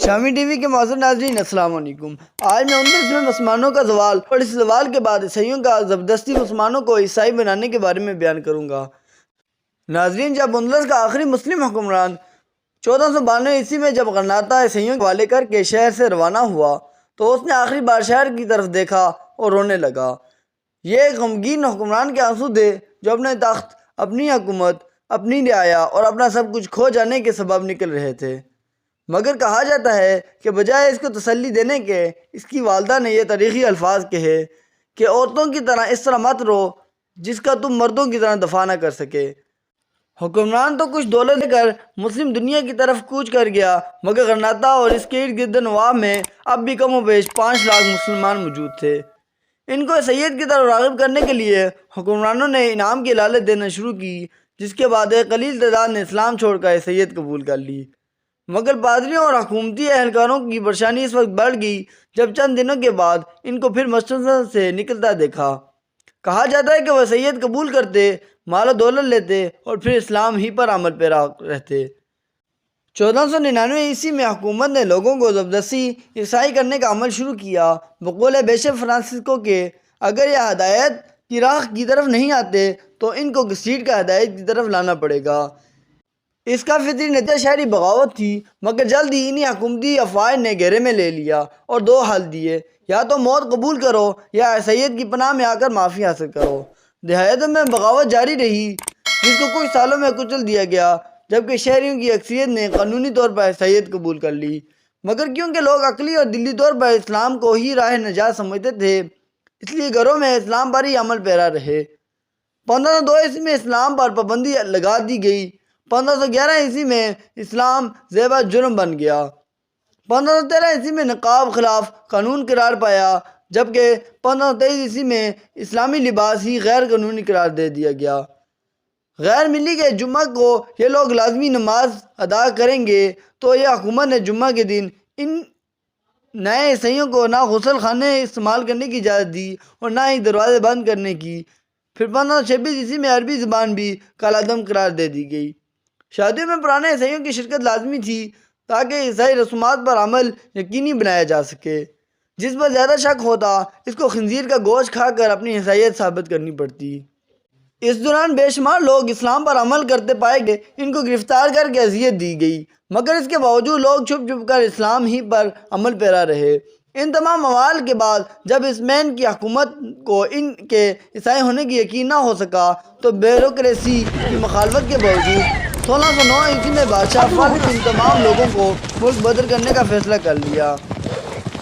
شامی T V کے معزز ناظرین السلام علیکم۔ آج میں 29 میں مسلمانوں کا زوال اور اس زوال کے بعد عیسائیوں کا زبردستی مسلمانوں کو عیسائی بنانے کے بارے میں بیان کروں گا۔ ناظرین، جب اندلس کا آخری مسلم حکمران 1492 عیسوی میں جب غرناطہ عیسائیوں کے حوالے کر کے شہر سے روانہ ہوا تو اس نے آخری بار شہر کی طرف دیکھا اور رونے لگا۔ یہ ایک غمگین حکمران کے آنسو تھے جو اپنے تخت، اپنی حکومت، اپنی رعایا اور اپنا سب کچھ کھو جانے کے سبب نکل رہے تھے۔ مگر کہا جاتا ہے کہ بجائے اس کو تسلی دینے کے اس کی والدہ نے یہ تاریخی الفاظ کہے کہ عورتوں کی طرح اس طرح مت رو جس کا تم مردوں کی طرح دفاع نہ کر سکے۔ حکمران تو کچھ دولت لے کر مسلم دنیا کی طرف کوچ کر گیا، مگر غرناطہ اور اس کے ارد گرد نواب میں اب بھی کم و بیش 5 لاکھ مسلمان موجود تھے۔ ان کو سید کی طرف راغب کرنے کے لیے حکمرانوں نے انعام کی لالچ دینا شروع کی، جس کے بعد ایک قلیل تعداد نے اسلام چھوڑ کر سید قبول کر لی۔ مگر پادریوں اور حکومتی اہلکاروں کی پریشانی اس وقت بڑھ گئی جب چند دنوں کے بعد ان کو پھر مسجد سے نکلتا دیکھا۔ کہا جاتا ہے کہ وہ سید قبول کرتے، مال و دولت لیتے اور پھر اسلام ہی پر عمل پیرا رہتے۔ 1499 عیسوی میں حکومت نے لوگوں کو زبردستی عیسائی کرنے کا عمل شروع کیا۔ بقول بیشپ فرانسسکو کے اگر یہ ہدایت کی راہ کی طرف نہیں آتے تو ان کو گھسیٹ کر ہدایت کی طرف لانا پڑے گا۔ اس کا فطری نتیجہ شہری بغاوت تھی، مگر جلد ہی انہی حکومتی افواج نے گھیرے میں لے لیا اور 2 حل دیے: یا تو موت قبول کرو یا سید کی پناہ میں آ کر معافی حاصل کرو۔ دیہاتوں میں بغاوت جاری رہی، جس کو کچھ سالوں میں کچل دیا گیا، جبکہ شہریوں کی اکثریت نے قانونی طور پر سید قبول کر لی۔ مگر کیونکہ لوگ عقلی اور دلی طور پر اسلام کو ہی راہ نجات سمجھتے تھے، اس لیے گھروں میں اسلام پر ہی عمل پیرا رہے۔ 1502 عیسوی میں اسلام پر پابندی لگا دی گئی۔ 1511 عیسوی میں اسلام زیبا جرم بن گیا۔ 1513 عیسوی میں نقاب خلاف قانون قرار پایا، جبکہ 1523 عیسوی میں اسلامی لباس ہی غیر قانونی قرار دے دیا گیا۔ غیر ملی کے جمعہ کو یہ لوگ لازمی نماز ادا کریں گے تو یہ حکومت نے جمعہ کے دن ان نئے عیسائیوں کو نہ غسل خانے استعمال کرنے کی اجازت دی اور نہ ہی دروازے بند کرنے کی۔ پھر 1526 عیسوی میں عربی زبان بھی کالعدم قرار دے دی گئی۔ شادیوں میں پرانے عیسائیوں کی شرکت لازمی تھی تاکہ عیسائی رسومات پر عمل یقینی بنایا جا سکے۔ جس پر زیادہ شک ہوتا اس کو خنزیر کا گوشت کھا کر اپنی عیسائیت ثابت کرنی پڑتی۔ اس دوران بے شمار لوگ اسلام پر عمل کرتے پائے گئے، ان کو گرفتار کر کے اذیت دی گئی، مگر اس کے باوجود لوگ چھپ چھپ کر اسلام ہی پر عمل پیرا رہے۔ ان تمام موال کے بعد جب اسپین کی حکومت کو ان کے عیسائی ہونے کی یقین نہ ہو سکا تو بیوروکریسی کی مخالفت کے باوجود 1609 عیسوی میں بادشاہ فالح ان تمام لوگوں کو ملک بدر کرنے کا فیصلہ کر لیا۔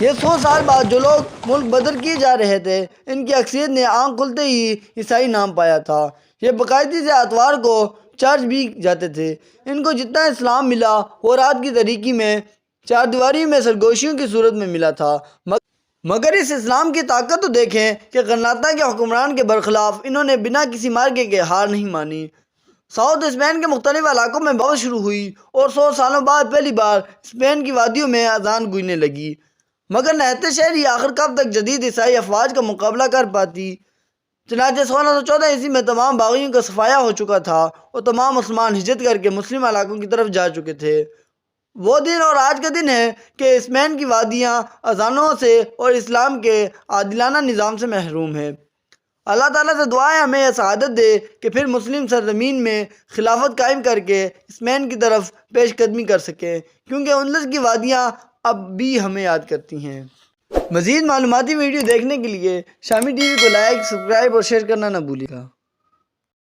یہ 100 سال بعد جو لوگ ملک بدر کیے جا رہے تھے، ان کی اکثریت نے آنکھ کھلتے ہی عیسائی نام پایا تھا۔ یہ باقاعدگی سے اتوار کو چرچ بھی جاتے تھے۔ ان کو جتنا اسلام ملا وہ رات کی تاریکی میں چار دیواری میں سرگوشیوں کی صورت میں ملا تھا۔ مگر اس اسلام کی طاقت تو دیکھیں کہ غرناطہ کے حکمران کے برخلاف انہوں نے بنا کسی مارکے کے ہار نہیں مانی۔ ساؤتھ اسپین کے مختلف علاقوں میں بغاوت شروع ہوئی اور 100 سالوں بعد پہلی بار اسپین کی وادیوں میں اذان گونجنے لگی۔ مگر نہتے شہری آخر کب تک جدید عیسائی افواج کا مقابلہ کر پاتی؟ چنانچہ 1614 عیسوی میں تمام باغیوں کا صفایا ہو چکا تھا اور تمام مسلمان ہجرت کر کے مسلم علاقوں کی طرف جا چکے تھے۔ وہ دن اور آج کا دن ہے کہ اسپین کی وادیاں اذانوں سے اور اسلام کے عادلانہ نظام سے محروم ہیں۔ اللہ تعالیٰ سے دعا ہے ہمیں یہ سعادت دے کہ پھر مسلم سرزمین میں خلافت قائم کر کے اسپین کی طرف پیش قدمی کر سکیں، کیونکہ اندلس کی وادیاں اب بھی ہمیں یاد کرتی ہیں۔ مزید معلوماتی ویڈیو دیکھنے کے لیے شامی ٹی وی کو لائک، سبسکرائب اور شیئر کرنا نہ بھولیے گا۔